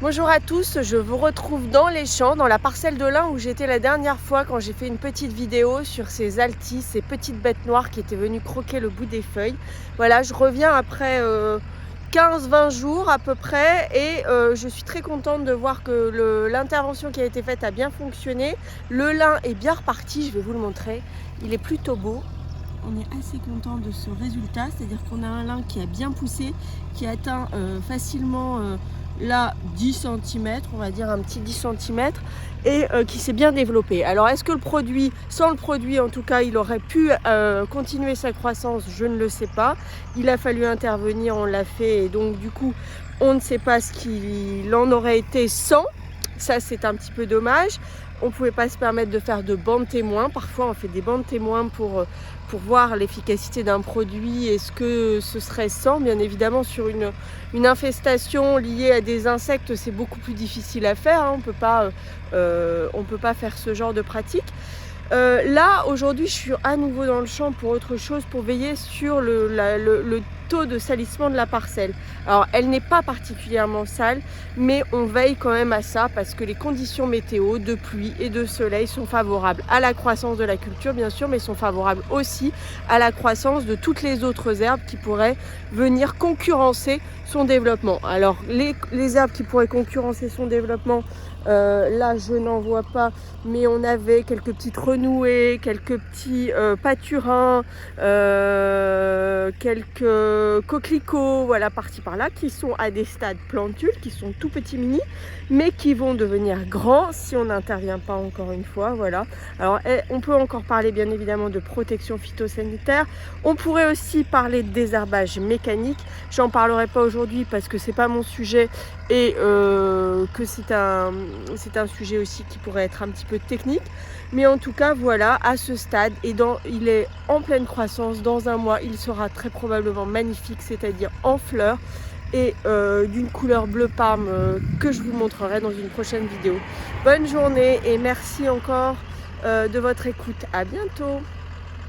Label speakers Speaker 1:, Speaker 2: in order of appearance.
Speaker 1: Bonjour à tous, je vous retrouve dans les champs, dans la parcelle de lin où j'étais la dernière fois quand j'ai fait une petite vidéo sur ces altis, ces petites bêtes noires qui étaient venues croquer le bout des feuilles. Voilà, je reviens après 15-20 jours à peu près et je suis très contente de voir que l'intervention qui a été faite a bien fonctionné. Le lin est bien reparti, je vais vous le montrer, il est plutôt beau. On est assez content de ce résultat, c'est-à-dire qu'on a un lin qui a bien poussé, qui atteint facilement là 10 cm, on va dire un petit 10 cm, et qui s'est bien développé. Alors est-ce que le produit, sans le produit en tout cas, il aurait pu continuer sa croissance? Je ne le sais pas. Il a fallu intervenir, on l'a fait, et donc du coup on ne sait pas ce qu'il en aurait été sans. Ça, c'est un petit peu dommage. On ne pouvait pas se permettre de faire de bandes témoins. Parfois, on fait des bandes témoins pour voir l'efficacité d'un produit et ce que ce serait sans. Bien évidemment, sur une infestation liée à des insectes, c'est beaucoup plus difficile à faire. On ne peut pas faire ce genre de pratique. Là, aujourd'hui, je suis à nouveau dans le champ pour autre chose, pour veiller sur le taux de salissement de la parcelle. Alors, elle n'est pas particulièrement sale, mais on veille quand même à ça parce que les conditions météo de pluie et de soleil sont favorables à la croissance de la culture, bien sûr, mais sont favorables aussi à la croissance de toutes les autres herbes qui pourraient venir concurrencer son développement. Alors, les herbes qui pourraient concurrencer son développement, là je n'en vois pas, mais on avait quelques petites renouées, quelques petits pâturins, quelques coquelicots, voilà, par-ci par-là, qui sont à des stades plantules, qui sont tout petits mini, mais qui vont devenir grands si on n'intervient pas, encore une fois. Voilà. Alors on peut encore parler bien évidemment de protection phytosanitaire. On pourrait aussi parler de désherbage mécanique. J'en parlerai pas aujourd'hui parce que c'est pas mon sujet et que c'est un sujet aussi qui pourrait être un petit peu technique, mais en tout cas voilà, à ce stade, il est en pleine croissance. Dans un mois il sera très probablement magnifique, c'est-à-dire en fleurs et d'une couleur bleu parme que je vous montrerai dans une prochaine vidéo. Bonne journée et merci encore de votre écoute, à bientôt.